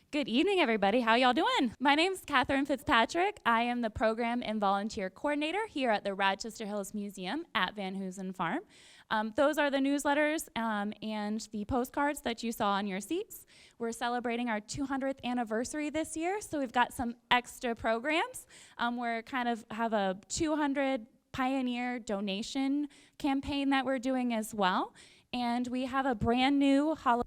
Good evening, everybody. How y'all doing? My name's Catherine Fitzpatrick. I am the Program and Volunteer Coordinator here at the Rochester Hills Museum at Van Hoosen Farm. Those are the newsletters and the postcards that you saw on your seats. We're celebrating our 200th anniversary this year, so we've got some extra programs. We're kind of have a 200 Pioneer donation campaign that we're doing as well. And we have a brand new Halloween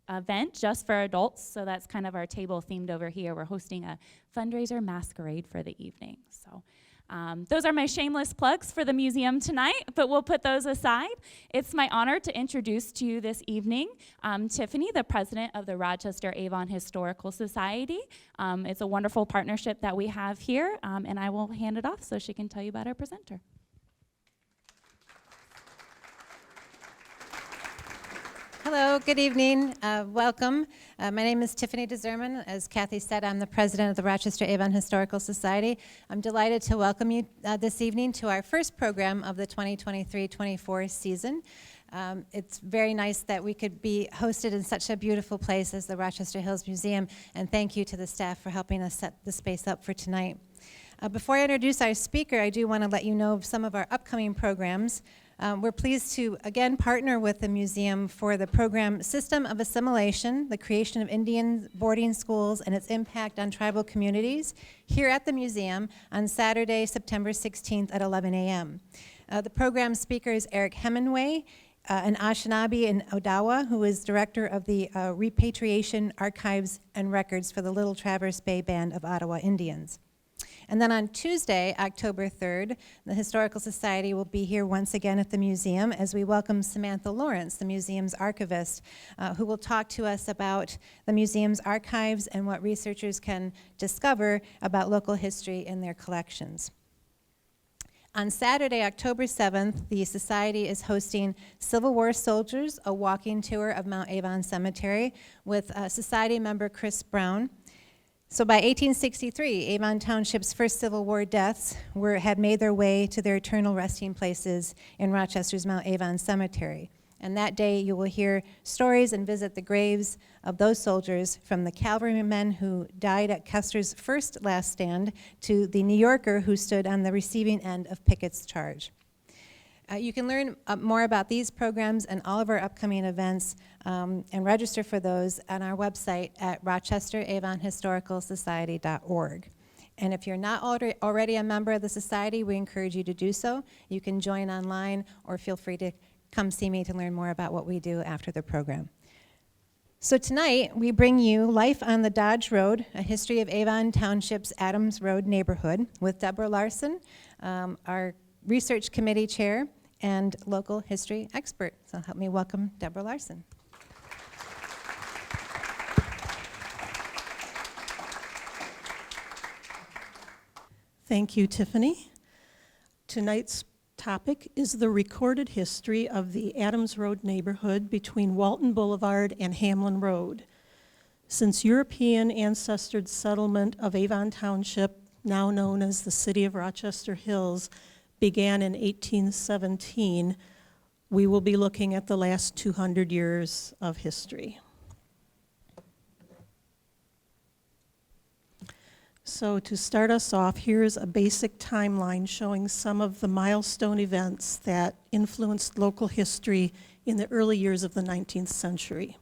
event just for adults, so that's kind of our table themed over here. We're hosting a fundraiser masquerade for the evening. So those are my shameless plugs for the museum tonight, but we'll put those aside. It's my honor to introduce to you this evening Tiffany, the president of the Rochester Avon Historical Society. It's a wonderful partnership that we have here, and I will hand it off so she can tell you about our presenter. Hello, good evening. Welcome. My name is Tiffany DeZerman. As Kathy said, I'm the president of the Rochester Avon Historical Society. I'm delighted to welcome you this evening to our first program of the 2023-24 season. It's very nice that we could be hosted in such a beautiful place as the Rochester Hills Museum, and thank you to the staff for helping us set the space up for tonight. Before I introduce our speaker, I do want to let you know of some of our upcoming programs. We're pleased to, again, partner with the museum for the program System of Assimilation, the Creation of Indian Boarding Schools and its Impact on Tribal Communities, here at the museum on Saturday, September 16th at 11 a.m. The program speaker is Eric Hemingway, an Anishinaabe in Odawa, who is director of the Repatriation Archives and Records for the Little Traverse Bay Band of Ottawa Indians. And then on Tuesday, October 3rd, the Historical Society will be here once again at the museum as we welcome Samantha Lawrence, the museum's archivist, who will talk to us about the museum's archives and what researchers can discover about local history in their collections. On Saturday, October 7th, the Society is hosting Civil War Soldiers, a walking tour of Mount Avon Cemetery with Society member Chris Brown. So by 1863, Avon Township's first Civil War deaths had made their way to their eternal resting places in Rochester's Mount Avon Cemetery. And that day you will hear stories and visit the graves of those soldiers, from the cavalrymen who died at Custer's first last stand to the New Yorker who stood on the receiving end of Pickett's charge. You can learn more about these programs and all of our upcoming events and register for those on our website at rochesteravonhistoricalsociety.org. And if you're not already a member of the Society, we encourage you to do so. You can join online or feel free to come see me to learn more about what we do after the program. So tonight, we bring you Life on the Dodge Road, a history of Avon Township's Adams Road neighborhood, with Deborah Larsen, our research committee chair and local history expert. So help me welcome Deborah Larsen. Thank you, Tiffany. Tonight's topic is the recorded history of the Adams Road neighborhood between Walton Boulevard and Hamlin Road. Since European ancestor settlement of Avon Township, now known as the City of Rochester Hills, began in 1817, we will be looking at the last 200 years of history. So to start us off, here's a basic timeline showing some of the milestone events that influenced local history in the early years of the 19th century.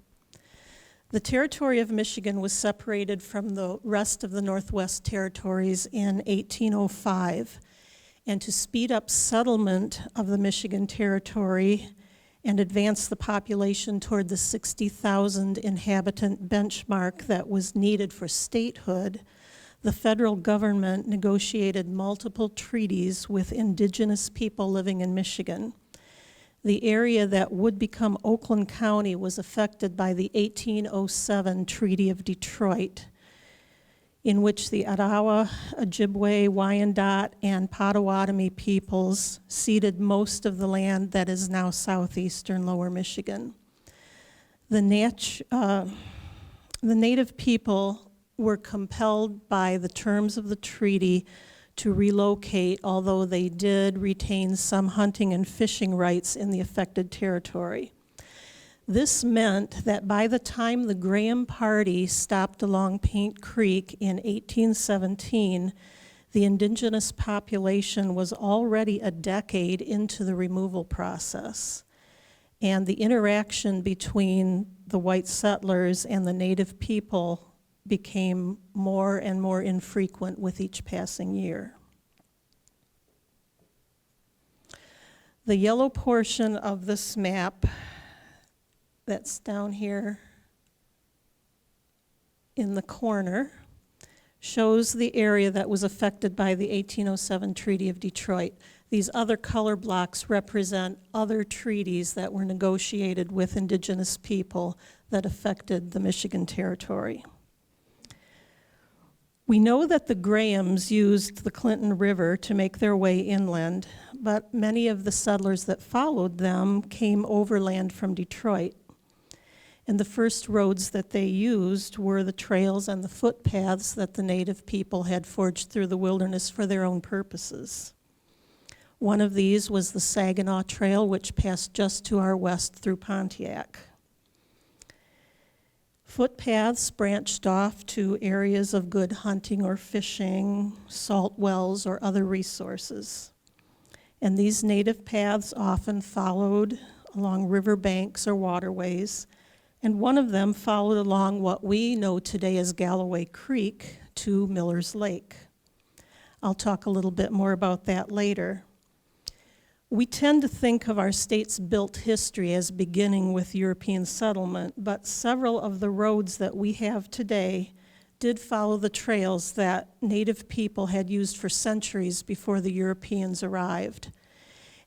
The territory of Michigan was separated from the rest of the Northwest Territories in 1805. And to speed up settlement of the Michigan Territory and advance the population toward the 60,000 inhabitant benchmark that was needed for statehood, the federal government negotiated multiple treaties with indigenous people living in Michigan. The area that would become Oakland County was affected by the 1807 Treaty of Detroit, in which the Ottawa, Ojibwe, Wyandot, and Potawatomi peoples ceded most of the land that is now southeastern Lower Michigan. The native people were compelled by the terms of the treaty to relocate, although they did retain some hunting and fishing rights in the affected territory. This meant that by the time the Graham Party stopped along Paint Creek in 1817, the indigenous population was already a decade into the removal process. And the interaction between the white settlers and the native people became more and more infrequent with each passing year. The yellow portion of this map that's down here in the corner shows the area that was affected by the 1807 Treaty of Detroit. These other color blocks represent other treaties that were negotiated with indigenous people that affected the Michigan Territory. We know that the Grahams used the Clinton River to make their way inland, but many of the settlers that followed them came overland from Detroit. And the first roads that they used were the trails and the footpaths that the native people had forged through the wilderness for their own purposes. One of these was the Saginaw Trail, which passed just to our west through Pontiac. Footpaths branched off to areas of good hunting or fishing, salt wells, or other resources. And these native paths often followed along river banks or waterways, and one of them followed along what we know today as Galloway Creek to Miller's Lake. I'll talk a little bit more about that later. We tend to think of our state's built history as beginning with European settlement, but several of the roads that we have today did follow the trails that native people had used for centuries before the Europeans arrived.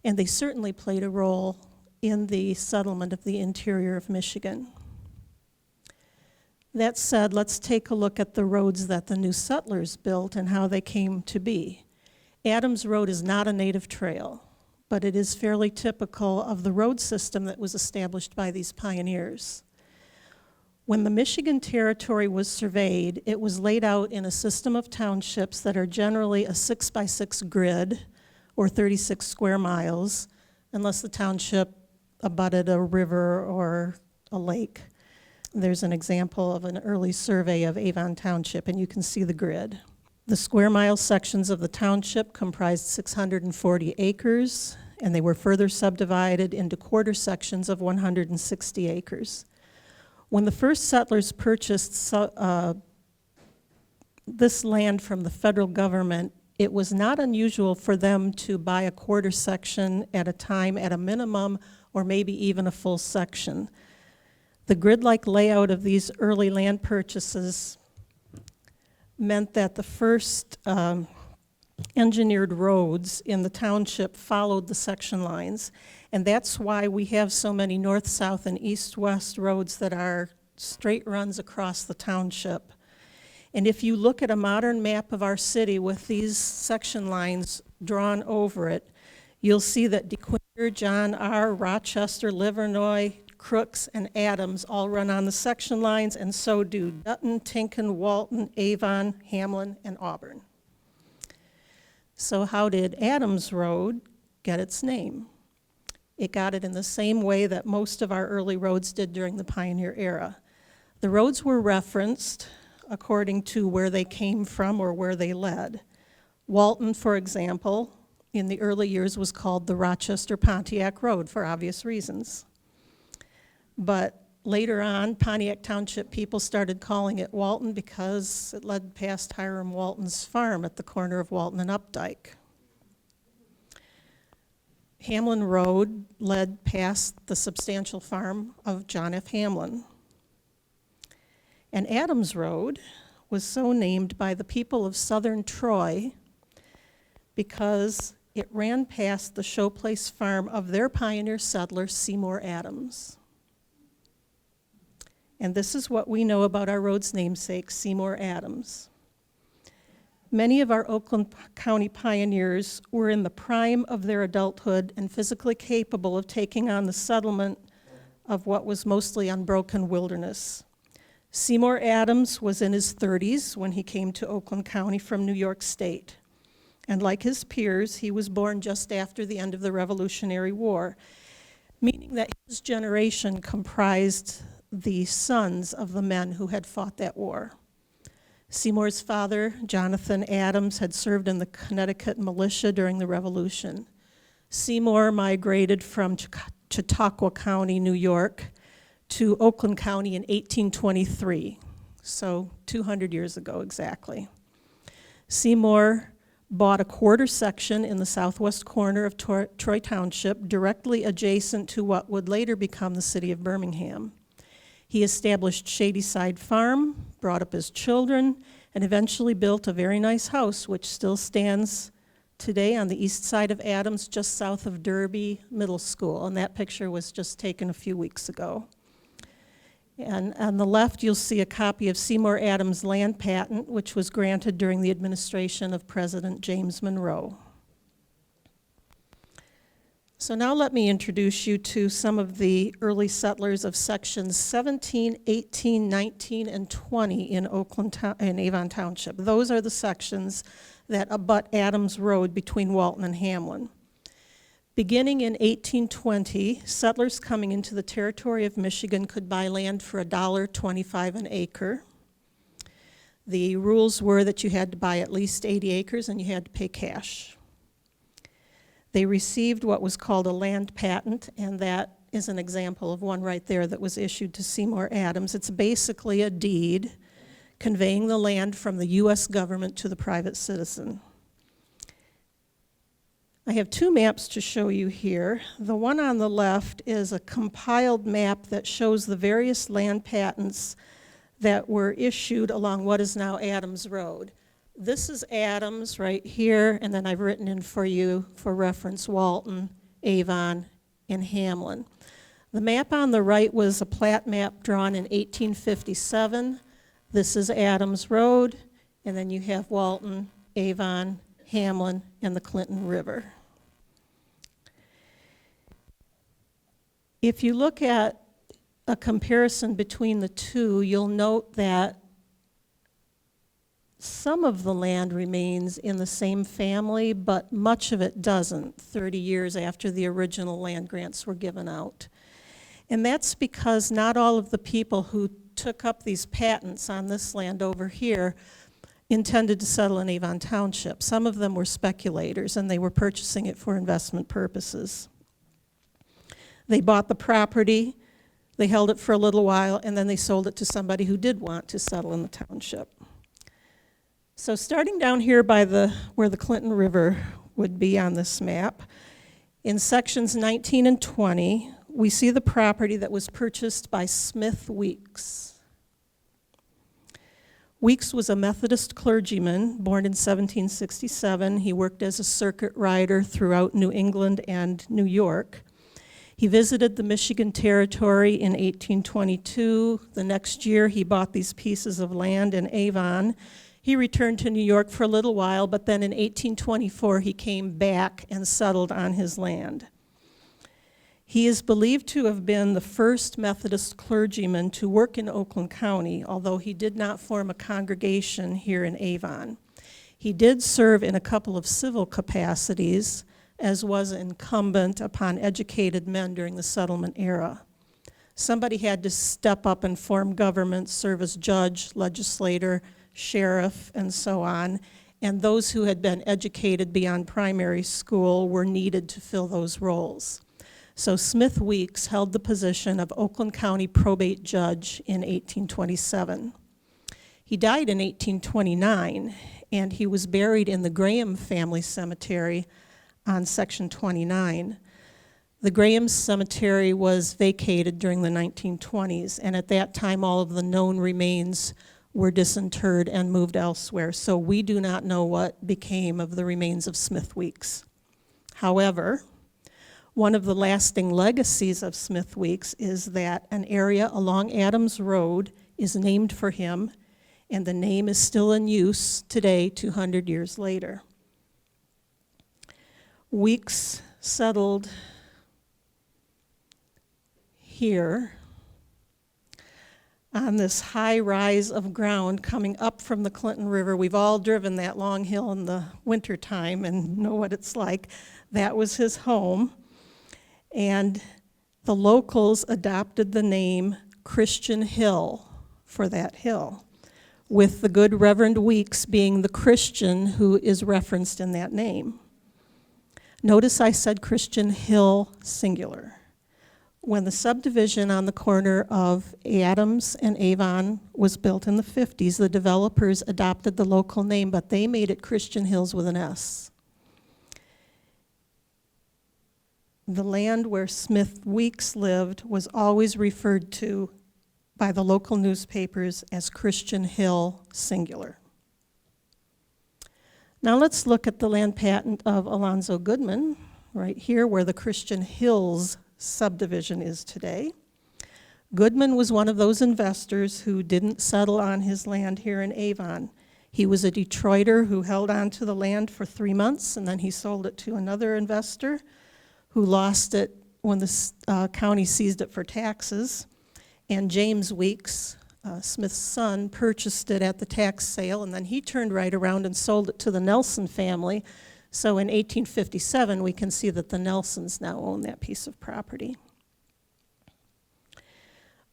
And they certainly played a role in the settlement of the interior of Michigan. That said, let's take a look at the roads that the new settlers built and how they came to be. Adams Road is not a native trail, but it is fairly typical of the road system that was established by these pioneers. When the Michigan Territory was surveyed, it was laid out in a system of townships that are generally a 6x6 grid, or 36 square miles, unless the township abutted a river or a lake. There's an example of an early survey of Avon Township, and you can see the grid. The square mile sections of the township comprised 640 acres, and they were further subdivided into quarter sections of 160 acres. When the first settlers purchased this land from the federal government, it was not unusual for them to buy a quarter section at a time at a minimum, or maybe even a full section. The grid-like layout of these early land purchases meant that the first engineered roads in the township followed the section lines, and that's why we have so many north, south, and east-west roads that are straight runs across the township. And if you look at a modern map of our city with these section lines drawn over it, you'll see that DeQuinder, John R., Rochester, Livernois, Crooks, and Adams all run on the section lines, and so do Dutton, Tinkin, Walton, Avon, Hamlin, and Auburn. So how did Adams Road get its name? It got it in the same way that most of our early roads did during the pioneer era. The roads were referenced according to where they came from or where they led. Walton, for example, in the early years was called the Rochester-Pontiac Road for obvious reasons. But later on, Pontiac Township people started calling it Walton because it led past Hiram Walton's farm at the corner of Walton and Updike. Hamlin Road led past the substantial farm of John F. Hamlin. And Adams Road was so named by the people of southern Troy because it ran past the showplace farm of their pioneer settler, Seymour Adams. And this is what we know about our road's namesake, Seymour Adams. Many of our Oakland County pioneers were in the prime of their adulthood and physically capable of taking on the settlement of what was mostly unbroken wilderness. Seymour Adams was in his 30s when he came to Oakland County from New York State. And like his peers, he was born just after the end of the Revolutionary War. meaning that his generation comprised the sons of the men who had fought that war. Seymour's father, Jonathan Adams, had served in the Connecticut militia during the Revolution. Seymour migrated from Chautauqua County, New York, to Oakland County in 1823, so 200 years ago exactly. Seymour bought a quarter section in the southwest corner of Troy Township, directly adjacent to what would later become the city of Birmingham. He established Shadyside Farm, brought up his children, and eventually built a very nice house, which still stands today on the east side of Adams, just south of Derby Middle School. And that picture was just taken a few weeks ago. And on the left, you'll see a copy of Seymour Adams' land patent, which was granted during the administration of President James Monroe. So now let me introduce you to some of the early settlers of sections 17, 18, 19, and 20 in Avon Township. Those are the sections that abut Adams Road between Walton and Hamlin. Beginning in 1820, settlers coming into the territory of Michigan could buy land for $1.25 an acre. The rules were that you had to buy at least 80 acres and you had to pay cash. They received what was called a land patent, and that is an example of one right there that was issued to Seymour Adams. It's basically a deed conveying the land from the U.S. government to the private citizen. I have two maps to show you here. The one on the left is a compiled map that shows the various land patents that were issued along what is now Adams Road. This is Adams right here, and then I've written in for you for reference Walton, Avon, and Hamlin. The map on the right was a plat map drawn in 1857. This is Adams Road, and then you have Walton, Avon, Hamlin, and the Clinton River. If you look at a comparison between the two, you'll note that some of the land remains in the same family, but much of it doesn't 30 years after the original land grants were given out. And that's because not all of the people who took up these patents on this land over here intended to settle in Avon Township. Some of them were speculators, and they were purchasing it for investment purposes. They bought the property, they held it for a little while, and then they sold it to somebody who did want to settle in the township. So starting down here by where the Clinton River would be on this map, in sections 19 and 20, we see the property that was purchased by Smith Weeks. Weeks was a Methodist clergyman born in 1767. He worked as a circuit rider throughout New England and New York. He visited the Michigan Territory in 1822. The next year, he bought these pieces of land in Avon. He returned to New York for a little while, but then in 1824, he came back and settled on his land. He is believed to have been the first Methodist clergyman to work in Oakland County, although he did not form a congregation here in Avon. He did serve in a couple of civil capacities, as was incumbent upon educated men during the settlement era. Somebody had to step up and form government, serve as judge, legislator, sheriff, and so on, and those who had been educated beyond primary school were needed to fill those roles. So Smith Weeks held the position of Oakland County probate judge in 1827. He died in 1829, and he was buried in the Graham family cemetery on section 29. The Graham cemetery was vacated during the 1920s, and at that time all of the known remains were disinterred and moved elsewhere, so we do not know what became of the remains of Smith Weeks. However, one of the lasting legacies of Smith Weeks is that an area along Adams Road is named for him, and the name is still in use today, 200 years later. Weeks settled here on this high rise of ground coming up from the Clinton River. We've all driven that long hill in the wintertime and know what it's like. That was his home. And the locals adopted the name Christian Hill for that hill, with the good Reverend Weeks being the Christian who is referenced in that name. Notice I said Christian Hill singular. When the subdivision on the corner of Adams and Avon was built in the 50s, the developers adopted the local name, but they made it Christian Hills with an S. The land where Smith Weeks lived was always referred to by the local newspapers as Christian Hill singular. Now let's look at the land patent of Alonzo Goodman, right here where the Christian Hills subdivision is today. Goodman was one of those investors who didn't settle on his land here in Avon. He was a Detroiter who held on to the land for 3 months, and then he sold it to another investor who lost it when the county seized it for taxes. And James Weeks, Smith's son, purchased it at the tax sale, and then he turned right around and sold it to the Nelson family. So in 1857, we can see that the Nelsons now own that piece of property.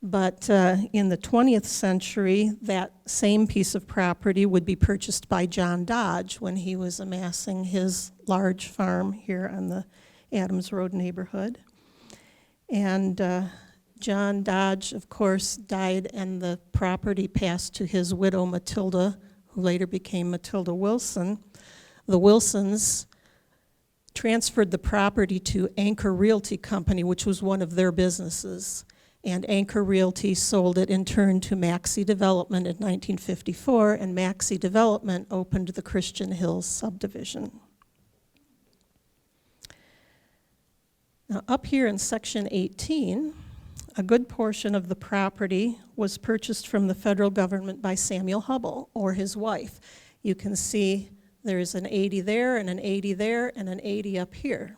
But in the 20th century, that same piece of property would be purchased by John Dodge when he was amassing his large farm here on the Adams Road neighborhood. And John Dodge, of course, died, and the property passed to his widow, Matilda, who later became Matilda Wilson. The Wilsons transferred the property to Anchor Realty Company, which was one of their businesses. And Anchor Realty sold it in turn to Maxey Development in 1954, and Maxey Development opened the Christian Hills subdivision. Now, up here in section 18, a good portion of the property was purchased from the federal government by Samuel Hubble, or his wife. You can see there's an 80 there, and an 80 there, and an 80 up here.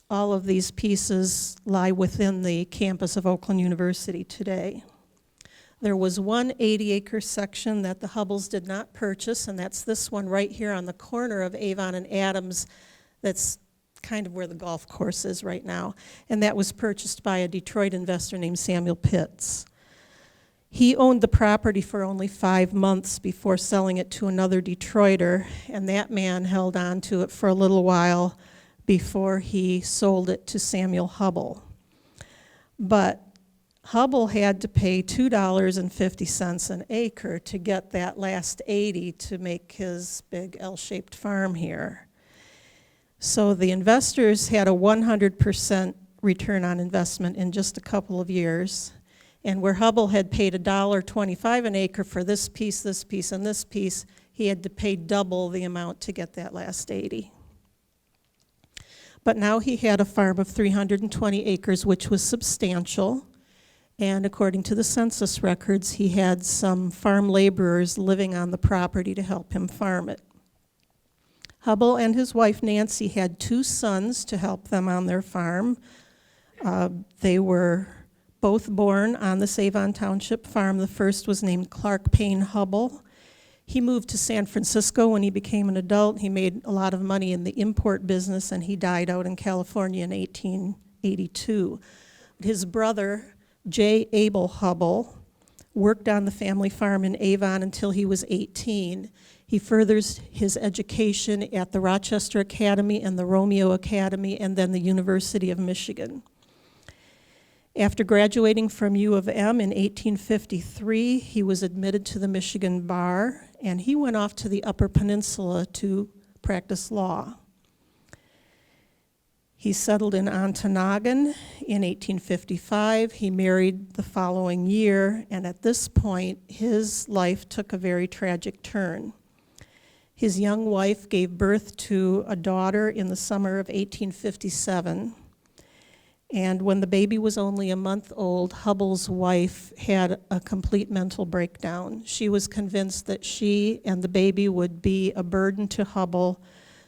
All of these pieces lie within the campus of Oakland University today. There was one 80-acre section that the Hubbles did not purchase, and that's this one right here on the corner of Avon and Adams. That's kind of where the golf course is right now. And that was purchased by a Detroit investor named Samuel Pitts. He owned the property for only 5 months before selling it to another Detroiter, and that man held on to it for a little while before he sold it to Samuel Hubble. But Hubble had to pay $2.50 an acre to get that last 80 to make his big L-shaped farm here. So the investors had a 100% return on investment in just a couple of years. And where Hubble had paid $1.25 an acre for this piece, and this piece, he had to pay double the amount to get that last 80. But now he had a farm of 320 acres, which was substantial. And according to the census records, he had some farm laborers living on the property to help him farm it. Hubble and his wife Nancy had 2 sons to help them on their farm. They were both born on the Avon Township farm. The first was named Clark Payne Hubble. He moved to San Francisco when he became an adult. He made a lot of money in the import business, and he died out in California in 1882. His brother, J. Abel Hubble, worked on the family farm in Avon until he was 18. He furthers his education at the Rochester Academy and the Romeo Academy, and then the University of Michigan. After graduating from U of M in 1853, he was admitted to the Michigan bar, and he went off to the Upper Peninsula to practice law. He settled in Ontonagon in 1855. He married the following year, and at this point, his life took a very tragic turn. His young wife gave birth to a daughter in the summer of 1857. And when the baby was only a month old, Hubble's wife had a complete mental breakdown. She was convinced that she and the baby would be a burden to Hubble,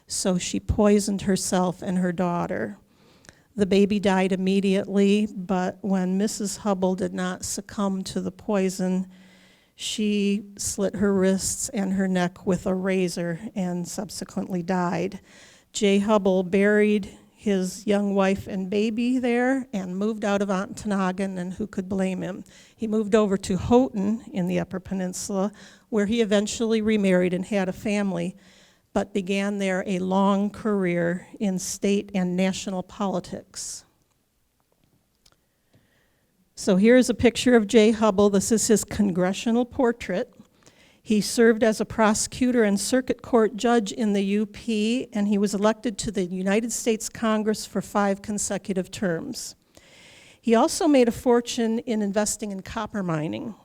so she poisoned herself and her daughter. The baby died immediately, but when Mrs. Hubble did not succumb to the poison, she slit her wrists and her neck with a razor and subsequently died. J. Hubble buried his young wife and baby there and moved out of Ontonagon, and who could blame him? He moved over to Houghton in the Upper Peninsula, where he eventually remarried and had a family, but began there a long career in state and national politics. So here's a picture of J. Hubble. This is his congressional portrait. He served as a prosecutor and circuit court judge in the UP, and he was elected to the United States Congress for 5 consecutive terms. He also made a fortune in investing in copper mining.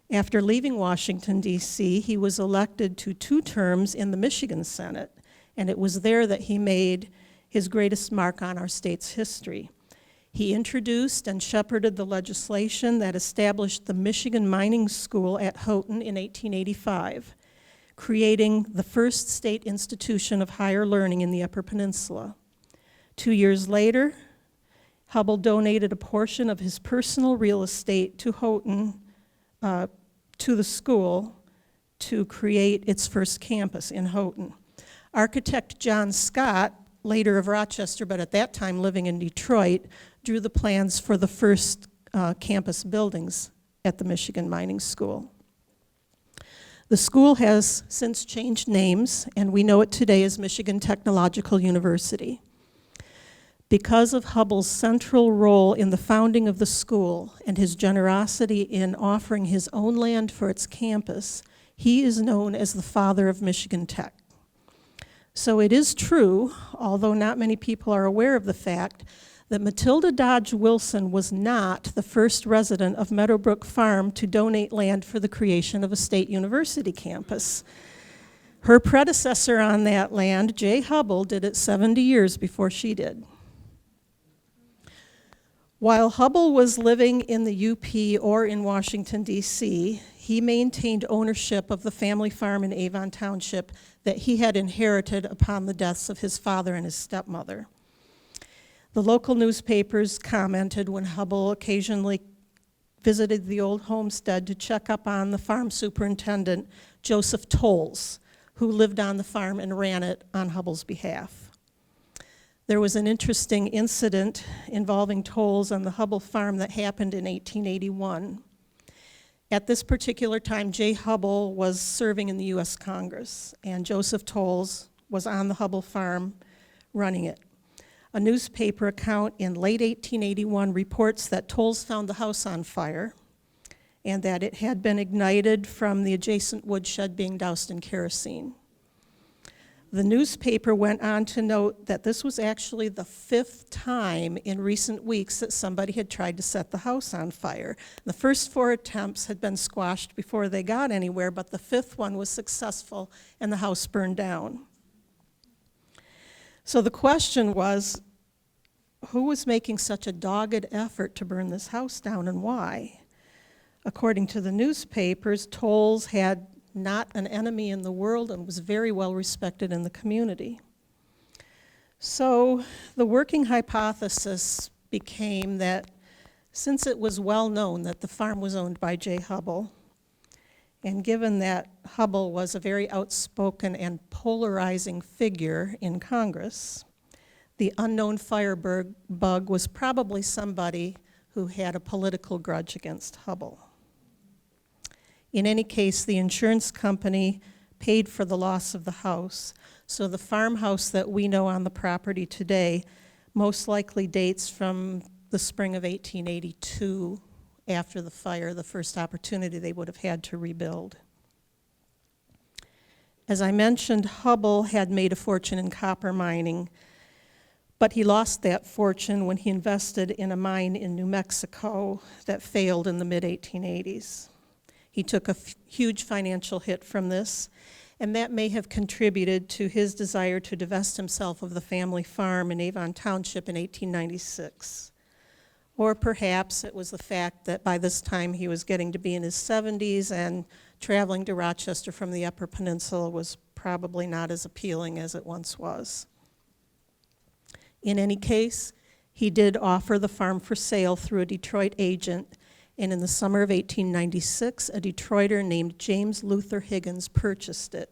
After leaving Washington, D.C., he was elected to 2 terms in the Michigan Senate, and it was there that he made his greatest mark on our state's history. He introduced and shepherded the legislation that established the Michigan Mining School at Houghton in 1885, creating the first state institution of higher learning in the Upper Peninsula. 2 years later, Hubble donated a portion of his personal real estate to Houghton, to the school, to create its first campus in Houghton. Architect John Scott, later of Rochester, but at that time living in Detroit, drew the plans for the first campus buildings at the Michigan Mining School. The school has since changed names, and we know it today as Michigan Technological University. Because of Hubble's central role in the founding of the school and his generosity in offering his own land for its campus, he is known as the father of Michigan Tech. So it is true, although not many people are aware of the fact, that Matilda Dodge Wilson was not the first resident of Meadow Brook Farm to donate land for the creation of a state university campus. Her predecessor on that land, J. Hubble, did it 70 years before she did. While Hubble was living in the UP or in Washington, D.C., he maintained ownership of the family farm in Avon Township that he had inherited upon the deaths of his father and his stepmother. The local newspapers commented when Hubble occasionally visited the old homestead to check up on the farm superintendent, Joseph Tolles, who lived on the farm and ran it on Hubble's behalf. There was an interesting incident involving Tolles on the Hubble Farm that happened in 1881. At this particular time, J. Hubble was serving in the U.S. Congress, and Joseph Tolles was on the Hubble Farm running it. A newspaper account in late 1881 reports that Tolles found the house on fire and that it had been ignited from the adjacent woodshed being doused in kerosene. The newspaper went on to note that this was actually the 5th time in recent weeks that somebody had tried to set the house on fire. The first 4 attempts had been squashed before they got anywhere, but the 5th one was successful and the house burned down. So the question was, who was making such a dogged effort to burn this house down and why? According to the newspapers, Tolles had not an enemy in the world and was very well respected in the community. So the working hypothesis became that since it was well known that the farm was owned by J. Hubble, and given that Hubble was a very outspoken and polarizing figure in Congress, the unknown firebug was probably somebody who had a political grudge against Hubble. In any case, the insurance company paid for the loss of the house, so the farmhouse that we know on the property today most likely dates from the spring of 1882, after the fire, the first opportunity they would have had to rebuild. As I mentioned, Hubble had made a fortune in copper mining, but he lost that fortune when he invested in a mine in New Mexico that failed in the mid-1880s. He took a huge financial hit from this, and that may have contributed to his desire to divest himself of the family farm in Avon Township in 1896. Or perhaps it was the fact that by this time he was getting to be in his 70s and traveling to Rochester from the Upper Peninsula was probably not as appealing as it once was. In any case, he did offer the farm for sale through a Detroit agent, and in the summer of 1896, a Detroiter named James Luther Higgins purchased it.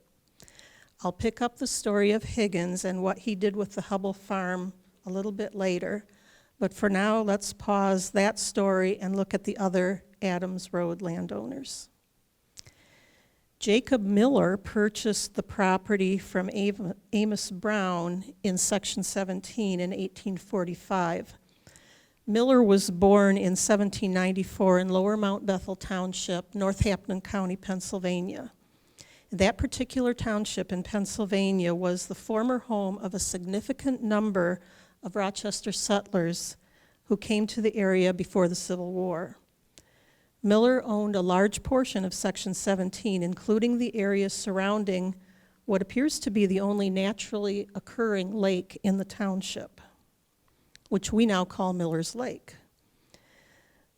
I'll pick up the story of Higgins and what he did with the Hubble Farm a little bit later. But for now, let's pause that story and look at the other Adams Road landowners. Jacob Miller purchased the property from Amos Brown in Section 17 in 1845. Miller was born in 1794 in Lower Mount Bethel Township, Northampton County, Pennsylvania. That particular township in Pennsylvania was the former home of a significant number of Rochester settlers who came to the area before the Civil War. Miller owned a large portion of Section 17, including the area surrounding what appears to be the only naturally occurring lake in the township, which we now call Miller's Lake.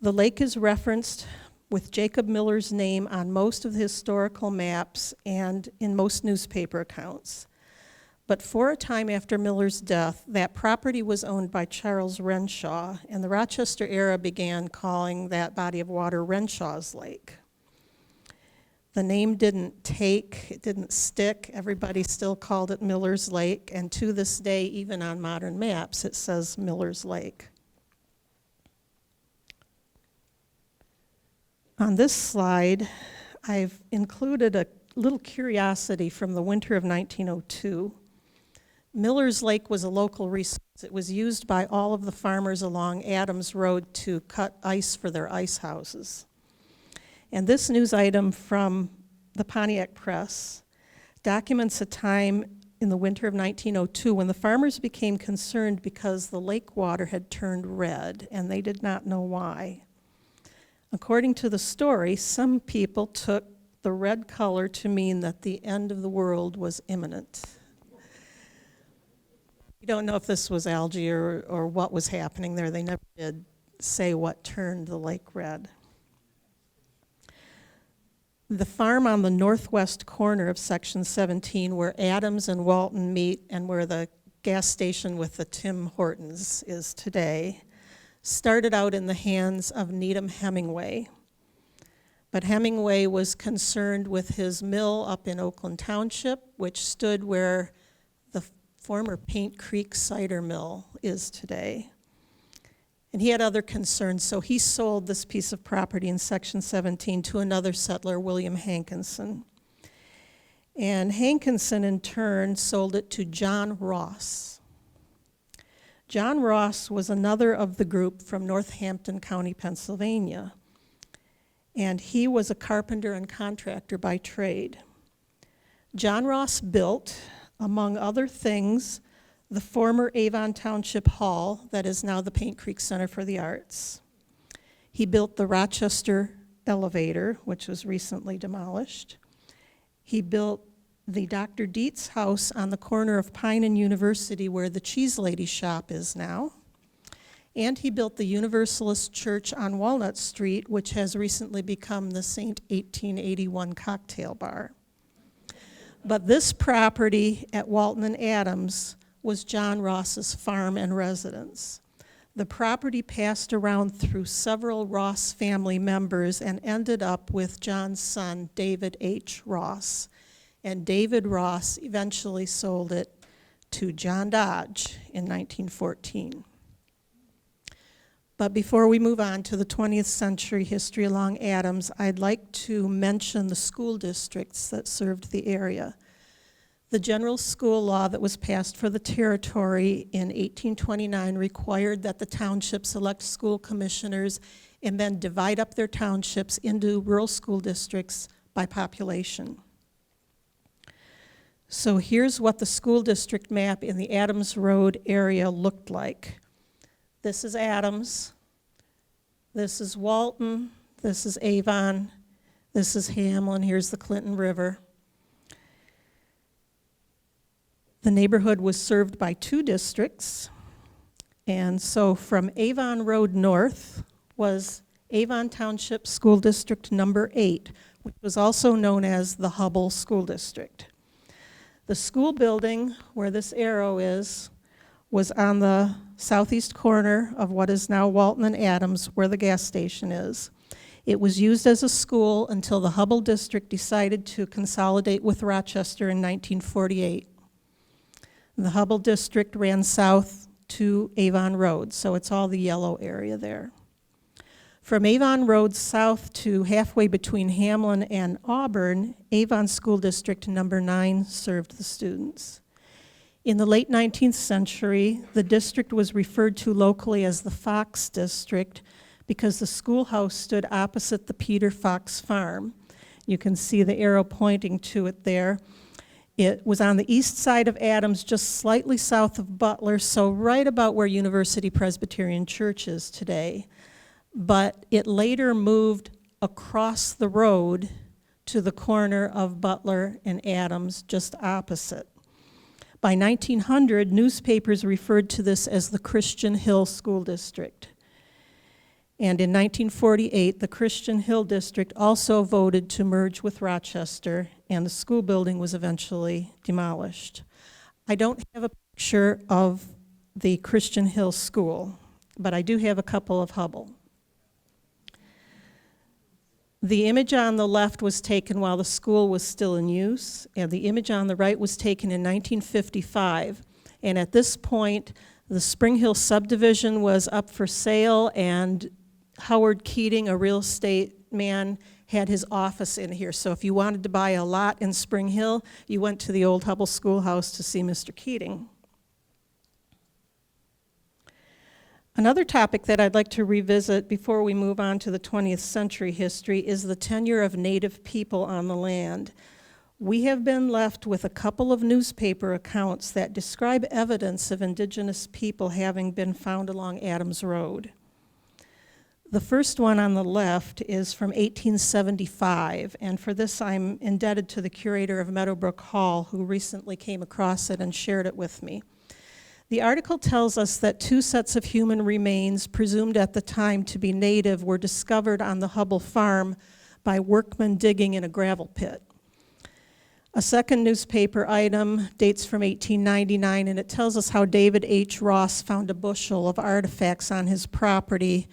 The lake is referenced with Jacob Miller's name on most of the historical maps and in most newspaper accounts. But for a time after Miller's death, that property was owned by Charles Renshaw, and the Rochester era began calling that body of water Renshaw's Lake. The name didn't take, it didn't stick. Everybody still called it Miller's Lake, and to this day, even on modern maps, it says Miller's Lake. On this slide, I've included a little curiosity from the winter of 1902. Miller's Lake was a local resource. It was used by all of the farmers along Adams Road to cut ice for their ice houses. And this news item from the Pontiac Press documents a time in the winter of 1902 when the farmers became concerned because the lake water had turned red, and they did not know why. According to the story, some people took the red color to mean that the end of the world was imminent. We don't know if this was algae or what was happening there. They never did say what turned the lake red. The farm on the northwest corner of Section 17, where Adams and Walton meet and where the gas station with the Tim Hortons is today, started out in the hands of Needham Hemingway. But Hemingway was concerned with his mill up in Oakland Township, which stood where the former Paint Creek cider mill is today. And he had other concerns, so he sold this piece of property in Section 17 to another settler, William Hankinson. And Hankinson, in turn, sold it to John Ross. John Ross was another of the group from Northampton County, Pennsylvania. And he was a carpenter and contractor by trade. John Ross built, among other things, the former Avon Township Hall that is now the Paint Creek Center for the Arts. He built the Rochester Elevator, which was recently demolished. He built the Dr. Dietz house on the corner of Pine and University where the Cheese Lady shop is now. And he built the Universalist Church on Walnut Street, which has recently become the St. 1881 cocktail bar. But this property at Walton and Adams was John Ross's farm and residence. The property passed around through several Ross family members and ended up with John's son, David H. Ross. And David Ross eventually sold it to John Dodge in 1914. But before we move on to the 20th century history along Adams, I'd like to mention the school districts that served the area. The general school law that was passed for the territory in 1829 required that the townships elect school commissioners and then divide up their townships into rural school districts by population. So here's what the school district map in the Adams Road area looked like. This is Adams, this is Walton, this is Avon, this is Hamlin, here's the Clinton River. The neighborhood was served by 2 districts, and so from Avon Road north was Avon Township School District number 8, which was also known as the Hubble School District. The school building, where this arrow is, was on the southeast corner of what is now Walton and Adams, where the gas station is. It was used as a school until the Hubble District decided to consolidate with Rochester in 1948. The Hubble District ran south to Avon Road, so it's all the yellow area there. From Avon Road south to halfway between Hamlin and Auburn, Avon School District number 9 served the students. In the late 19th century, the district was referred to locally as the Fox District because the schoolhouse stood opposite the Peter Fox Farm. You can see the arrow pointing to it there. It was on the east side of Adams, just slightly south of Butler, so right about where University Presbyterian Church is today. But it later moved across the road to the corner of Butler and Adams, just opposite. By 1900, newspapers referred to this as the Christian Hill School District. And in 1948, the Christian Hill District also voted to merge with Rochester, and the school building was eventually demolished. I don't have a picture of the Christian Hill School, but I do have a couple of Hubble. The image on the left was taken while the school was still in use, and the image on the right was taken in 1955. And at this point, the Spring Hill subdivision was up for sale, and Howard Keating, a real estate man, had his office in here. So if you wanted to buy a lot in Spring Hill, you went to the old Hubble Schoolhouse to see Mr. Keating. Another topic that I'd like to revisit before we move on to the 20th century history is the tenure of Native people on the land. We have been left with a couple of newspaper accounts that describe evidence of indigenous people having been found along Adams Road. The first one on the left is from 1875, and for this I'm indebted to the curator of Meadow Brook Hall, who recently came across it and shared it with me. The article tells us that 2 sets of human remains, presumed at the time to be native, were discovered on the Hubble Farm by workmen digging in a gravel pit. A second newspaper item dates from 1899, and it tells us how David H. Ross found a bushel of artifacts on his property,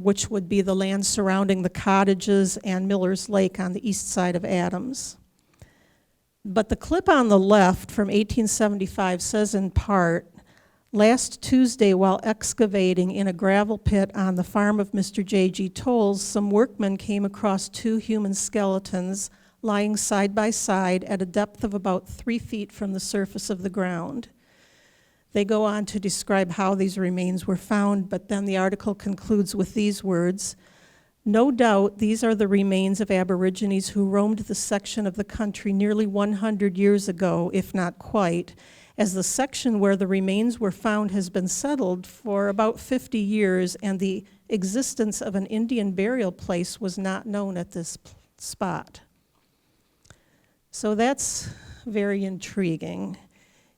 which would be the land surrounding the cottages and Miller's Lake on the east side of Adams. But the clip on the left from 1875 says in part, last Tuesday while excavating in a gravel pit on the farm of Mr. J.G. Tolles, some workmen came across 2 human skeletons lying side by side at a depth of about 3 feet from the surface of the ground. They go on to describe how these remains were found, but then the article concludes with these words, no doubt these are the remains of Aborigines who roamed the section of the country nearly 100 years ago, if not quite, as the section where the remains were found has been settled for about 50 years, and the existence of an Indian burial place was not known at this spot. So that's very intriguing.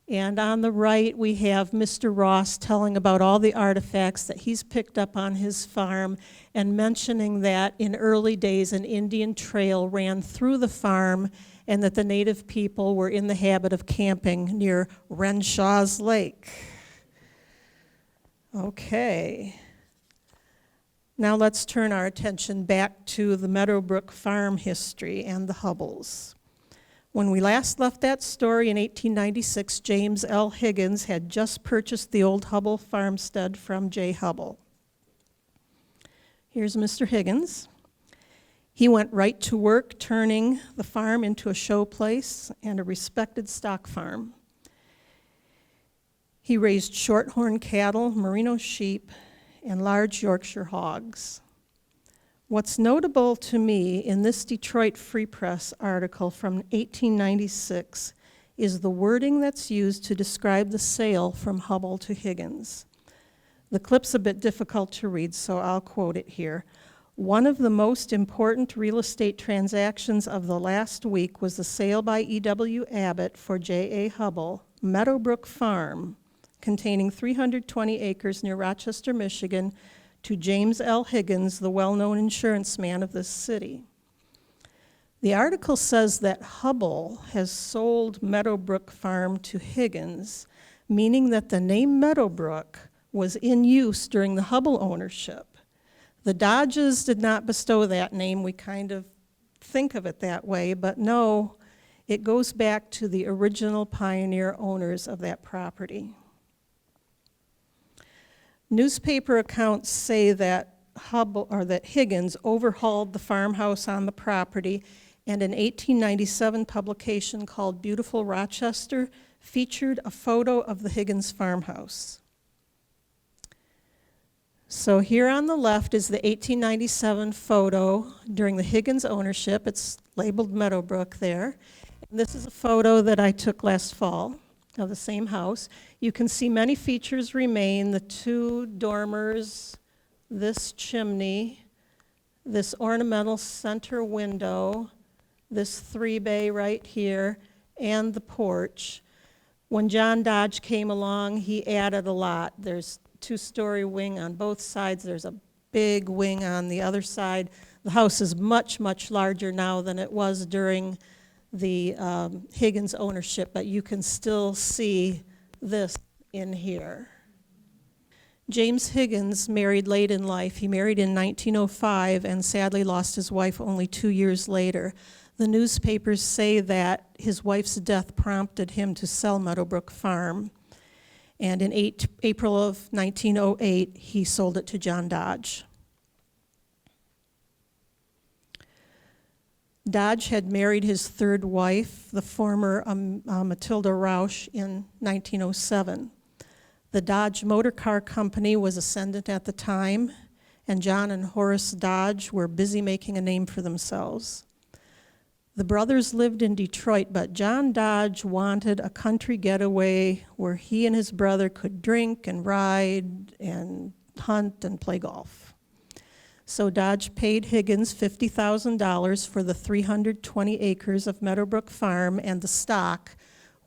And on the right, we have Mr. Ross telling about all the artifacts that he's picked up on his farm and mentioning that in early days an Indian trail ran through the farm and that the native people were in the habit of camping near Renshaw's Lake. Okay. Now let's turn our attention back to the Meadow Brook farm history and the Hubbles. When we last left that story in 1896, James L. Higgins had just purchased the old Hubble farmstead from J. Hubble. Here's Mr. Higgins. He went right to work turning the farm into a show place and a respected stock farm. He raised shorthorn cattle, merino sheep, and large Yorkshire hogs. What's notable to me in this Detroit Free Press article from 1896 is the wording that's used to describe the sale from Hubble to Higgins. The clip's a bit difficult to read, so I'll quote it here. One of the most important real estate transactions of the last week was the sale by E.W. Abbott for J.A. Hubble, Meadow Brook Farm, containing 320 acres near Rochester, Michigan, to James L. Higgins, the well-known insurance man of this city. The article says that Hubble has sold Meadow Brook Farm to Higgins, meaning that the name Meadow Brook was in use during the Hubble ownership. The Dodges did not bestow that name. We kind of think of it that way, but no, it goes back to the original pioneer owners of that property. Newspaper accounts say that Higgins overhauled the farmhouse on the property, and an 1897 publication called Beautiful Rochester featured a photo of the Higgins farmhouse. So here on the left is the 1897 photo during the Higgins ownership. It's labeled Meadow Brook there. And this is a photo that I took last fall of the same house. You can see many features remain: the two dormers, this chimney, this ornamental center window, this 3-bay right here, and the porch. When John Dodge came along, he added a lot. There's 2-story wing on both sides. There's a big wing on the other side. The house is much, much larger now than it was during the Higgins ownership, but you can still see this in here. James Higgins married late in life. He married in 1905 and sadly lost his wife only 2 years later. The newspapers say that his wife's death prompted him to sell Meadow Brook Farm. And in April of 1908, he sold it to John Dodge. Dodge had married his third wife, the former Matilda Rausch, in 1907. The Dodge Motor Car Company was ascendant at the time, and John and Horace Dodge were busy making a name for themselves. The brothers lived in Detroit, but John Dodge wanted a country getaway where he and his brother could drink and ride and hunt and play golf. So Dodge paid Higgins $50,000 for the 320 acres of Meadow Brook Farm and the stock,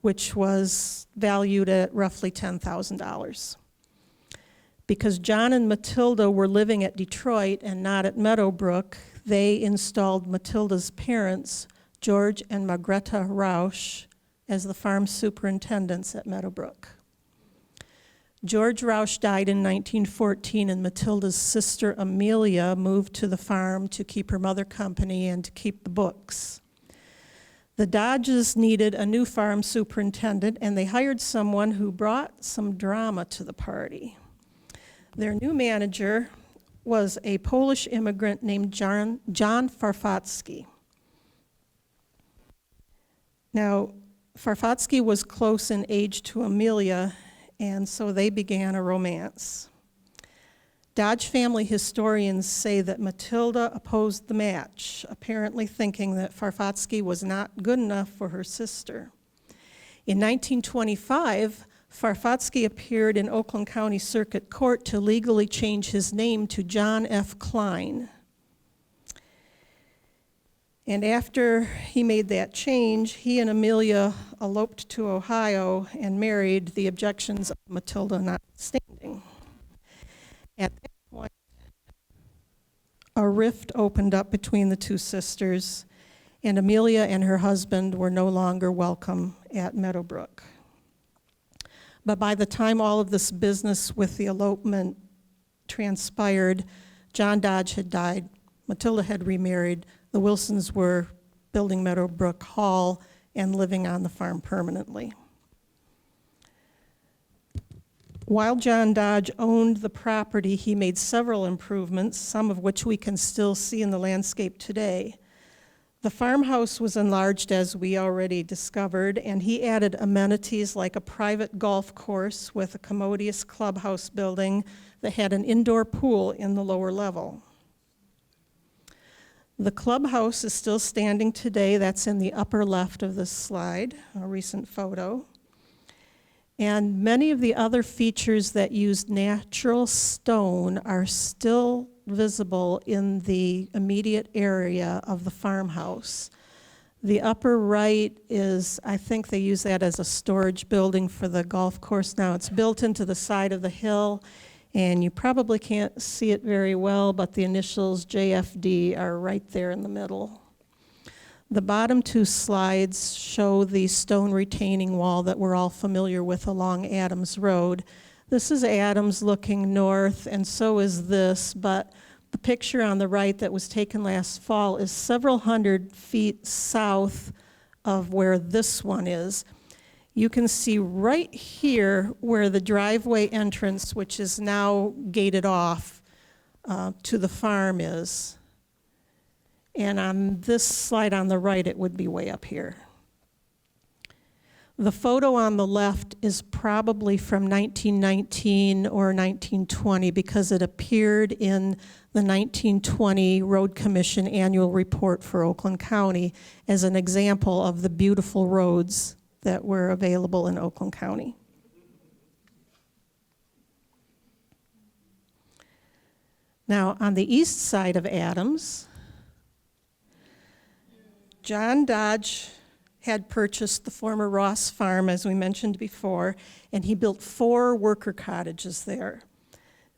which was valued at roughly $10,000. Because John and Matilda were living at Detroit and not at Meadow Brook, they installed Matilda's parents, George and Margreta Rausch, as the farm superintendents at Meadow Brook. George Rausch died in 1914, and Matilda's sister Amelia moved to the farm to keep her mother company and to keep the books. The Dodges needed a new farm superintendent, and they hired someone who brought some drama to the party. Their new manager was a Polish immigrant named John Farfocki. Now, Farfocki was close in age to Amelia, and so they began a romance. Dodge family historians say that Matilda opposed the match, apparently thinking that Farfocki was not good enough for her sister. In 1925, Farfocki appeared in Oakland County Circuit Court to legally change his name to John F. Klein. And after he made that change, he and Amelia eloped to Ohio and married, the objections of Matilda notwithstanding. At that point, a rift opened up between the two sisters, and Amelia and her husband were no longer welcome at Meadow Brook. But by the time all of this business with the elopement transpired, John Dodge had died, Matilda had remarried, the Wilsons were building Meadow Brook Hall and living on the farm permanently. While John Dodge owned the property, he made several improvements, some of which we can still see in the landscape today. The farmhouse was enlarged, as we already discovered, and he added amenities like a private golf course with a commodious clubhouse building that had an indoor pool in the lower level. The clubhouse is still standing today. That's in the upper left of this slide, a recent photo. And many of the other features that used natural stone are still visible in the immediate area of the farmhouse. The upper right is, I think they use that as a storage building for the golf course now. It's built into the side of the hill, and you probably can't see it very well, but the initials JFD are right there in the middle. The bottom two slides show the stone retaining wall that we're all familiar with along Adams Road. This is Adams looking north, and so is this, but the picture on the right that was taken last fall is several hundred feet south of where this one is. you can see right here where the driveway entrance, which is now gated off to the farm, is. And on this slide on the right, it would be way up here. The photo on the left is probably from 1919 or 1920 because it appeared in the 1920 Road Commission annual report for Oakland County as an example of the beautiful roads that were available in Oakland County. Now, on the east side of Adams, John Dodge had purchased the former Ross Farm, as we mentioned before, and he built 4 worker cottages there.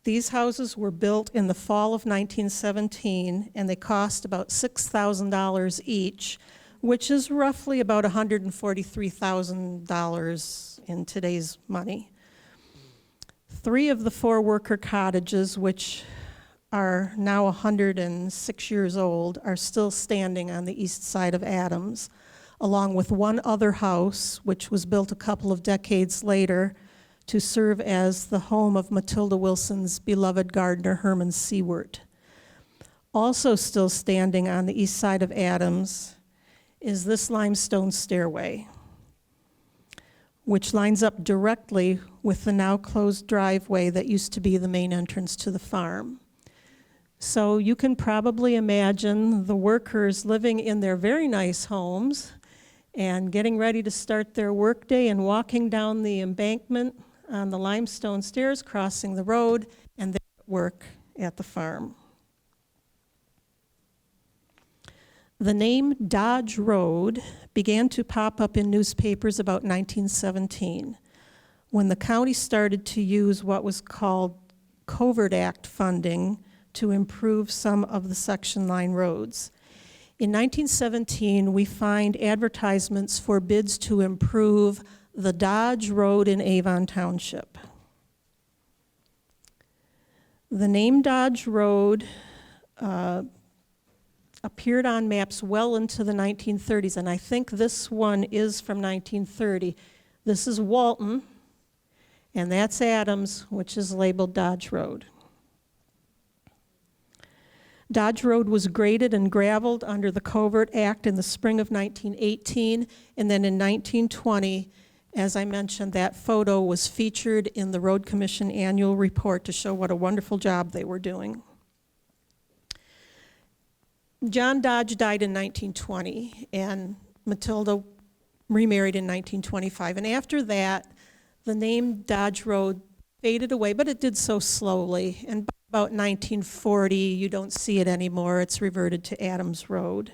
These houses were built in the fall of 1917, and they cost about $6,000 each, which is roughly about $143,000 in today's money. 3 of the 4 worker cottages, which are now 106 years old, are still standing on the east side of Adams, along with 1 other house, which was built a couple of decades later to serve as the home of Matilda Wilson's beloved gardener, Herman Seward. Also still standing on the east side of Adams is this limestone stairway, which lines up directly with the now closed driveway that used to be the main entrance to the farm. So you can probably imagine the workers living in their very nice homes and getting ready to start their workday and walking down the embankment on the limestone stairs, crossing the road, and their work at the farm. The name Dodge Road began to pop up in newspapers about 1917, when the county started to use what was called Covert Act funding to improve some of the section line roads. In 1917, we find advertisements for bids to improve the Dodge Road in Avon Township. The name Dodge Road appeared on maps well into the 1930s, and I think this one is from 1930. This is Walton, and that's Adams, which is labeled Dodge Road. Dodge Road was graded and graveled under the Covert Act in the spring of 1918, and then in 1920, as I mentioned, that photo was featured in the Road Commission annual report to show what a wonderful job they were doing. John Dodge died in 1920, and Matilda remarried in 1925, and after that, the name Dodge Road faded away, but it did so slowly, and by about 1940, you don't see it anymore. It's reverted to Adams Road.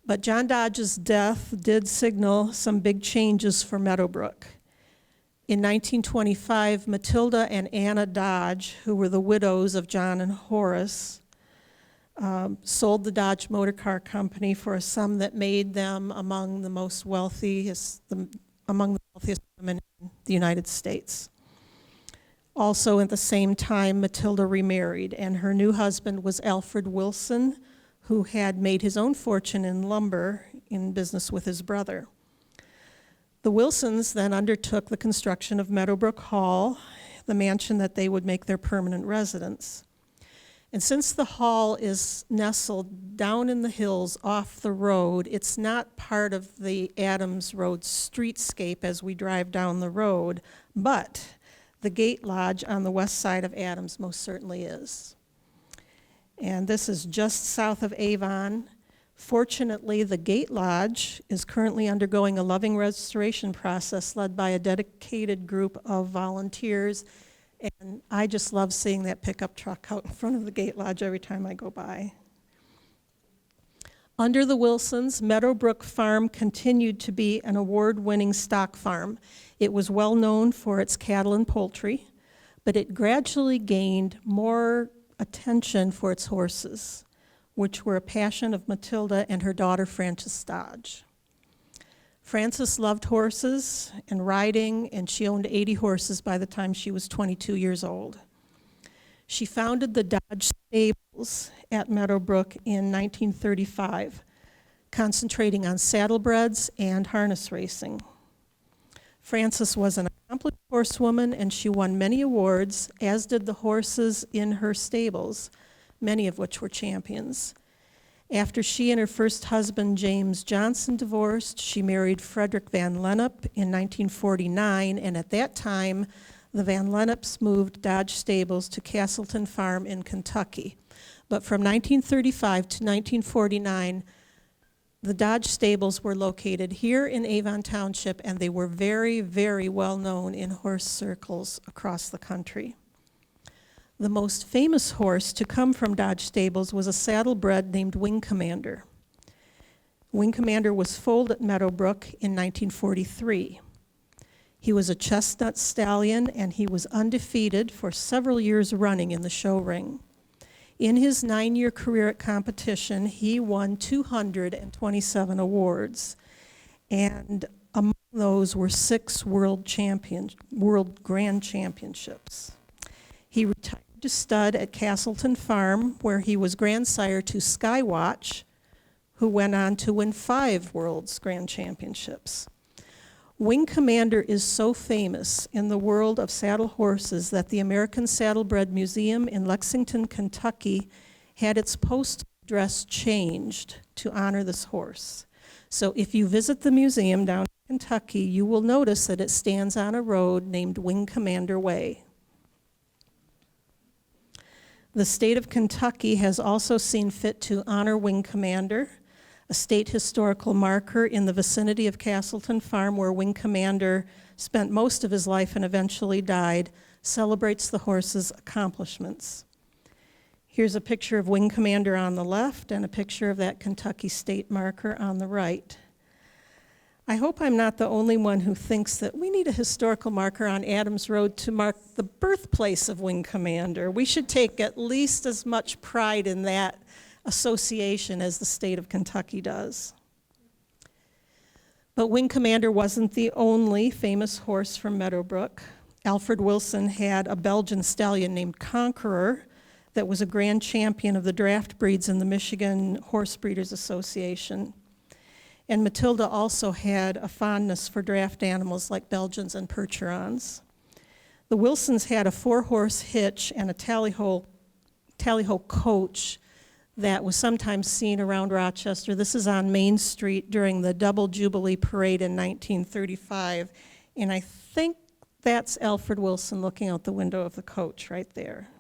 But John Dodge's death did signal some big changes for Meadow Brook. In 1925, Matilda and Anna Dodge, who were the widows of John and Horace, sold the Dodge Motor Car Company for a sum that made them among the wealthiest women in the United States. Also, at the same time, Matilda remarried, and her new husband was Alfred Wilson, who had made his own fortune in lumber in business with his brother. The Wilsons then undertook the construction of Meadow Brook Hall, the mansion that they would make their permanent residence. And since the hall is nestled down in the hills off the road, it's not part of the Adams Road streetscape as we drive down the road, but the Gate Lodge on the west side of Adams most certainly is. And this is just south of Avon. Fortunately, the Gate Lodge is currently undergoing a loving restoration process led by a dedicated group of volunteers. And I just love seeing that pickup truck out in front of the Gate Lodge every time I go by. Under the Wilsons, Meadow Brook Farm continued to be an award-winning stock farm. It was well known for its cattle and poultry, but it gradually gained more attention for its horses, which were a passion of Matilda and her daughter Frances Dodge. Frances loved horses and riding, and she owned 80 horses by the time she was 22 years old. She founded the Dodge Stables at Meadow Brook in 1935, concentrating on saddlebreds and harness racing. Frances was an accomplished horsewoman, and she won many awards, as did the horses in her stables, many of which were champions. After she and her first husband, James Johnson, divorced, she married Frederick Van Lennep in 1949, and at that time, the Van Lenneps moved Dodge stables to Castleton Farm in Kentucky. But from 1935 to 1949, the Dodge stables were located here in Avon Township, and they were very, very well known in horse circles across the country. The most famous horse to come from Dodge stables was a saddlebred named Wing Commander. Wing Commander was foaled at Meadow Brook in 1943. He was a chestnut stallion, and he was undefeated for several years running in the show ring. In his 9-year career at competition, he won 227 awards, and among those were 6 World Grand Championships. He retired to stud at Castleton Farm, where he was grandsire to Skywatch, who went on to win 5 World's Grand Championships. Wing Commander is so famous in the world of saddle horses that the American Saddlebred Museum in Lexington, Kentucky, had its post address changed to honor this horse. So if you visit the museum down in Kentucky, you will notice that it stands on a road named Wing Commander Way. The state of Kentucky has also seen fit to honor Wing Commander. A state historical marker in the vicinity of Castleton Farm, where Wing Commander spent most of his life and eventually died, celebrates the horse's accomplishments. Here's a picture of Wing Commander on the left and a picture of that Kentucky state marker on the right. I hope I'm not the only one who thinks that we need a historical marker on Adams Road to mark the birthplace of Wing Commander. We should take at least as much pride in that association as the state of Kentucky does. But Wing Commander wasn't the only famous horse from Meadow Brook. Alfred Wilson had a Belgian stallion named Conqueror that was a grand champion of the draft breeds in the Michigan Horse Breeders Association. And Matilda also had a fondness for draft animals like Belgians and Percherons. The Wilsons had a 4-horse hitch and a tally-ho coach that was sometimes seen around Rochester. This is on Main Street during the Double Jubilee Parade in 1935, and I think that's Alfred Wilson looking out the window of the coach right there.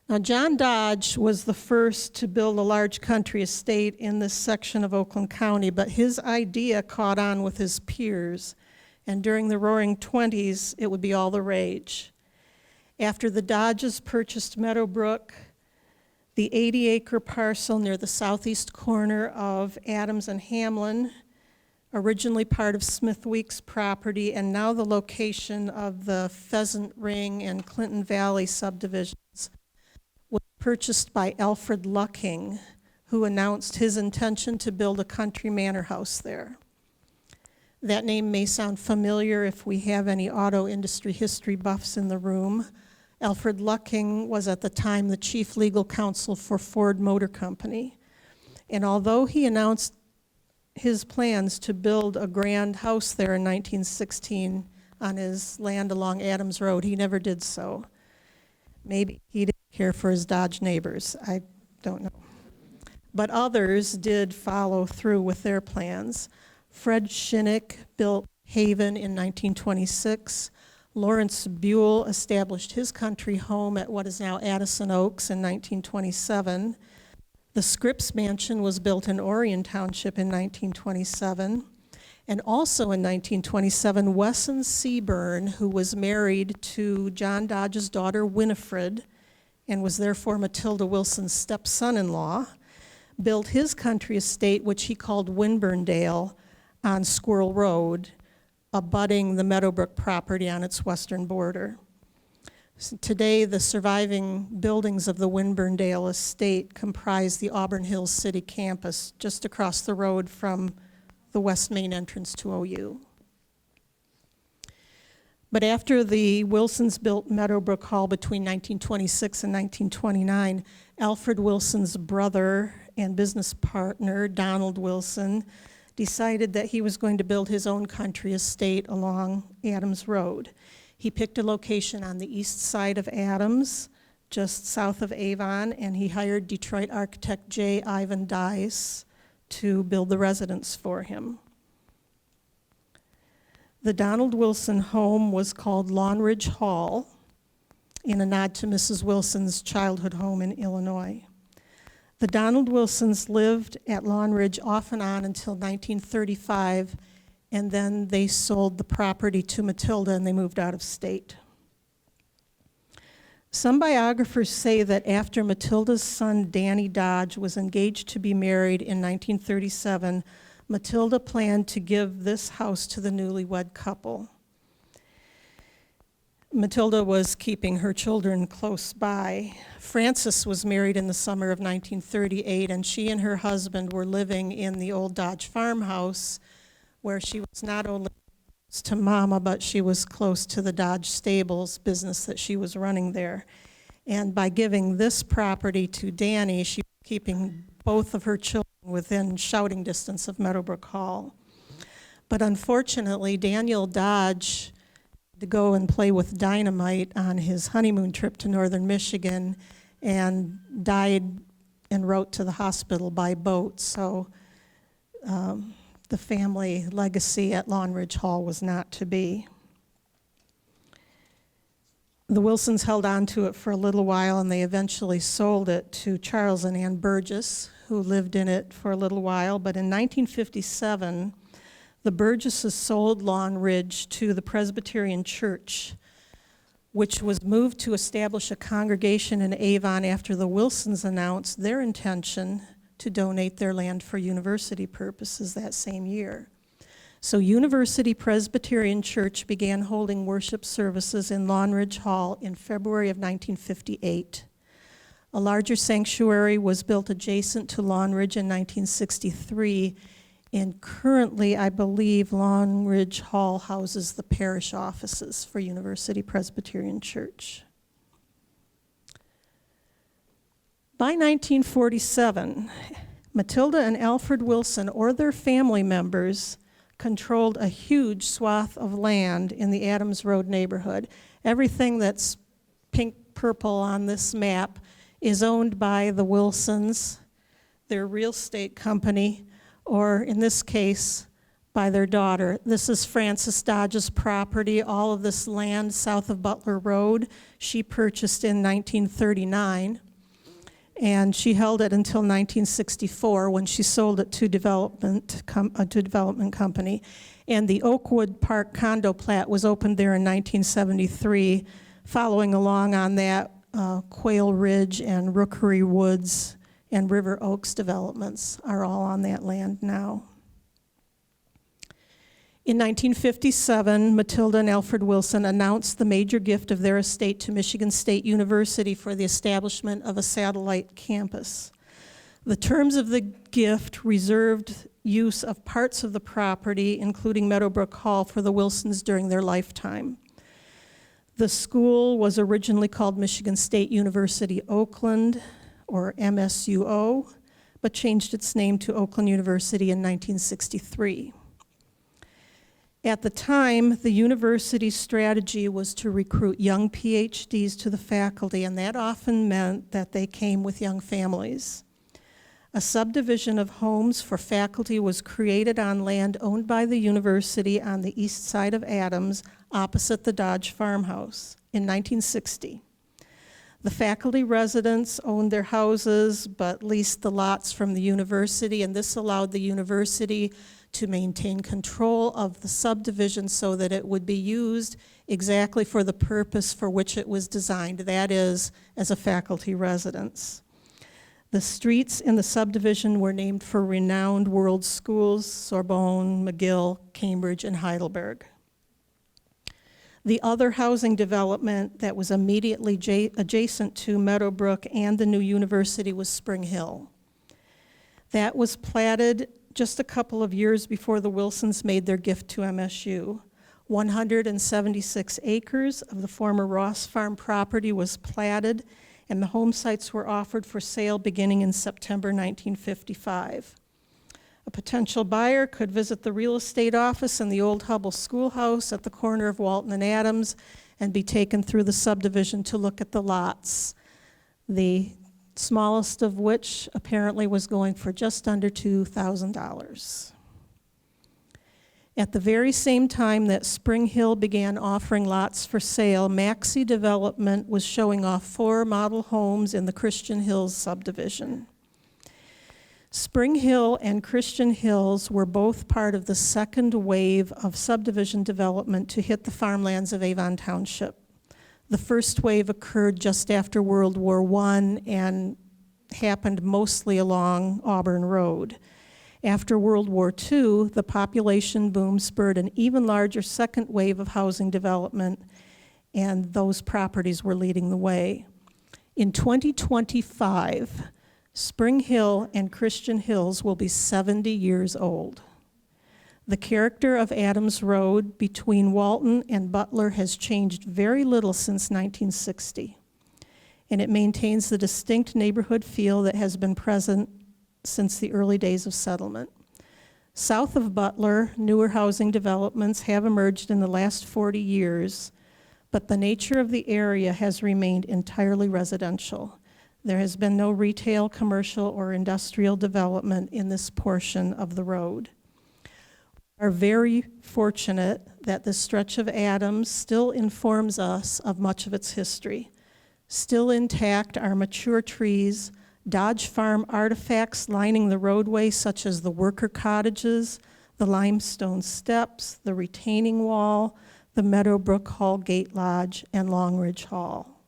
Now, John Dodge was the first to build a large country estate in this section of Oakland County, but his idea caught on with his peers, and during the Roaring '20s, it would be all the rage. After the Dodges purchased Meadow Brook, the 80-acre parcel near the southeast corner of Adams and Hamlin, originally part of Smith Weeks property, and now the location of the Pheasant Ring and Clinton Valley subdivisions, was purchased by Alfred Lucking, who announced his intention to build a country manor house there. That name may sound familiar if we have any auto industry history buffs in the room. Alfred Lucking was at the time the chief legal counsel for Ford Motor Company. And although he announced his plans to build a grand house there in 1916 on his land along Adams Road, he never did so. Maybe he didn't care for his Dodge neighbors, I don't know. But others did follow through with their plans. Fred Shinnick built Haven in 1926. Lawrence Buell established his country home at what is now Addison Oaks in 1927. The Scripps Mansion was built in Orion Township in 1927. And also in 1927, Wesson Seaburn, who was married to John Dodge's daughter Winifred, and was therefore Matilda Wilson's stepson-in-law, built his country estate, which he called Winburndale, on Squirrel Road, abutting the Meadow Brook property on its western border. So today, the surviving buildings of the Winburndale estate comprise the Auburn Hills City campus, just across the road from the west main entrance to OU. But after the Wilsons built Meadow Brook Hall between 1926 and 1929, Alfred Wilson's brother and business partner, Donald Wilson, decided that he was going to build his own country estate along Adams Road. He picked a location on the east side of Adams, just south of Avon, and he hired Detroit architect J. Ivan Dice to build the residence for him. The Donald Wilson home was called Lawn Ridge Hall, in a nod to Mrs. Wilson's childhood home in Illinois. The Donald Wilsons lived at Lawn Ridge off and on until 1935, and then they sold the property to Matilda and they moved out of state. Some biographers say that after Matilda's son Danny Dodge was engaged to be married in 1937, Matilda planned to give this house to the newlywed couple. Matilda was keeping her children close by. Frances was married in the summer of 1938, and she and her husband were living in the old Dodge farmhouse, where she was not only close to Mama, but she was close to the Dodge stables business that she was running there. And by giving this property to Danny, she was keeping both of her children within shouting distance of Meadow Brook Hall. But unfortunately, Daniel Dodge to go and play with dynamite on his honeymoon trip to northern Michigan and died en route to the hospital by boat. So the family legacy at Lawn Ridge Hall was not to be. The Wilsons held on to it for a little while, and they eventually sold it to Charles and Ann Burgess, who lived in it for a little while. But in 1957, the Burgesses sold Lawn Ridge to the Presbyterian Church, which was moved to establish a congregation in Avon after the Wilsons announced their intention to donate their land for university purposes that same year. So University Presbyterian Church began holding worship services in Lawn Ridge Hall in February of 1958. A larger sanctuary was built adjacent to Lawn Ridge in 1963, and currently, I believe, Lawn Ridge Hall houses the parish offices for University Presbyterian Church. By 1947, Matilda and Alfred Wilson or their family members controlled a huge swath of land in the Adams Road neighborhood. Everything that's pink-purple on this map is owned by the Wilsons, their real estate company, or in this case, by their daughter. This is Frances Dodge's property. All of this land south of Butler Road, she purchased in 1939. And she held it until 1964 when she sold it to a development company. And the Oakwood Park condo plat was opened there in 1973. Following along on that, Quail Ridge and Rookery Woods and River Oaks developments are all on that land now. In 1957, Matilda and Alfred Wilson announced the major gift of their estate to Michigan State University for the establishment of a satellite campus. The terms of the gift reserved use of parts of the property, including Meadow Brook Hall, for the Wilsons during their lifetime. The school was originally called Michigan State University Oakland, or MSUO, but changed its name to Oakland University in 1963. At the time, the university's strategy was to recruit young PhDs to the faculty, and that often meant that they came with young families. A subdivision of homes for faculty was created on land owned by the university on the east side of Adams, opposite the Dodge farmhouse, in 1960. The faculty residents owned their houses but leased the lots from the university, and this allowed the university to maintain control of the subdivision so that it would be used exactly for the purpose for which it was designed, that is, as a faculty residence. The streets in the subdivision were named for renowned world schools, Sorbonne, McGill, Cambridge, and Heidelberg. The other housing development that was immediately adjacent to Meadow Brook and the new university was Spring Hill. That was platted just a couple of years before the Wilsons made their gift to MSU. 176 acres of the former Ross Farm property was platted, and the home sites were offered for sale beginning in September 1955. A potential buyer could visit the real estate office in the old Hubble Schoolhouse at the corner of Walton and Adams and be taken through the subdivision to look at the lots, the smallest of which apparently was going for just under $2,000. At the very same time that Spring Hill began offering lots for sale, Maxey Development was showing off 4 model homes in the Christian Hills subdivision. Spring Hill and Christian Hills were both part of the second wave of subdivision development to hit the farmlands of Avon Township. The first wave occurred just after World War I and happened mostly along Auburn Road. After World War II, the population boom spurred an even larger second wave of housing development, and those properties were leading the way. In 2025, Spring Hill and Christian Hills will be 70 years old. The character of Adams Road between Walton and Butler has changed very little since 1960, and it maintains the distinct neighborhood feel that has been present since the early days of settlement. South of Butler, newer housing developments have emerged in the last 40 years, but the nature of the area has remained entirely residential. There has been no retail, commercial, or industrial development in this portion of the road. We are very fortunate that this stretch of Adams still informs us of much of its history. Still intact are mature trees, Dodge Farm artifacts lining the roadway, such as the worker cottages, the limestone steps, the retaining wall, the Meadow Brook Hall Gate Lodge, and Long Ridge Hall.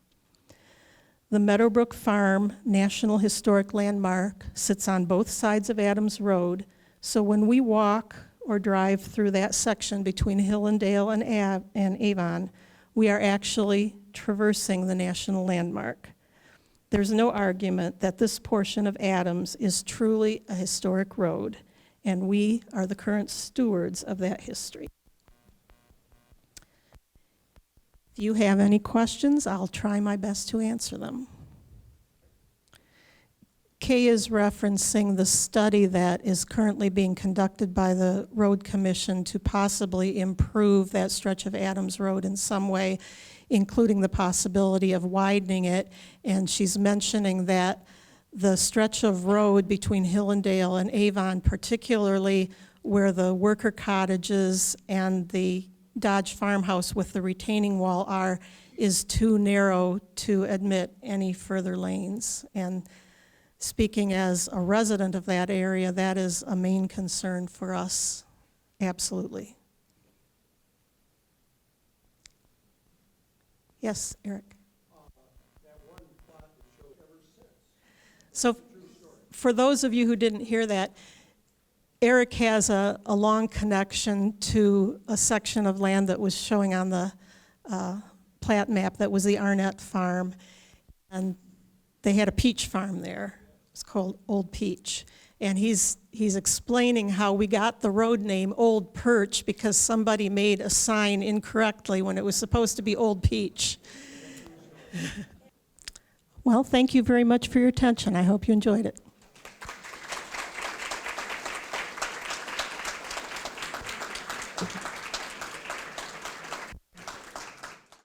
The Meadow Brook Farm National Historic Landmark sits on both sides of Adams Road, so when we walk or drive through that section between Hillendale and Avon, we are actually traversing the national landmark. There's no argument that this portion of Adams is truly a historic road, and we are the current stewards of that history. If you have any questions, I'll try my best to answer them. Kay is referencing the study that is currently being conducted by the Road Commission to possibly improve that stretch of Adams Road in some way, including the possibility of widening it. And she's mentioning that the stretch of road between Hillendale and Avon, particularly where the worker cottages and the Dodge farmhouse with the retaining wall are, is too narrow to admit any further lanes. And speaking as a resident of that area, that is a main concern for us, absolutely. Yes, Eric. That one plot that showed ever since. So for those of you who didn't hear that, Eric has a long connection to a section of land that was showing on the plat map that was the Arnett Farm. And they had a peach farm there. It's called Old Peach. And he's explaining how we got the road name Old Perch because somebody made a sign incorrectly when it was supposed to be Old Peach. Well, thank you very much for your attention. I hope you enjoyed it.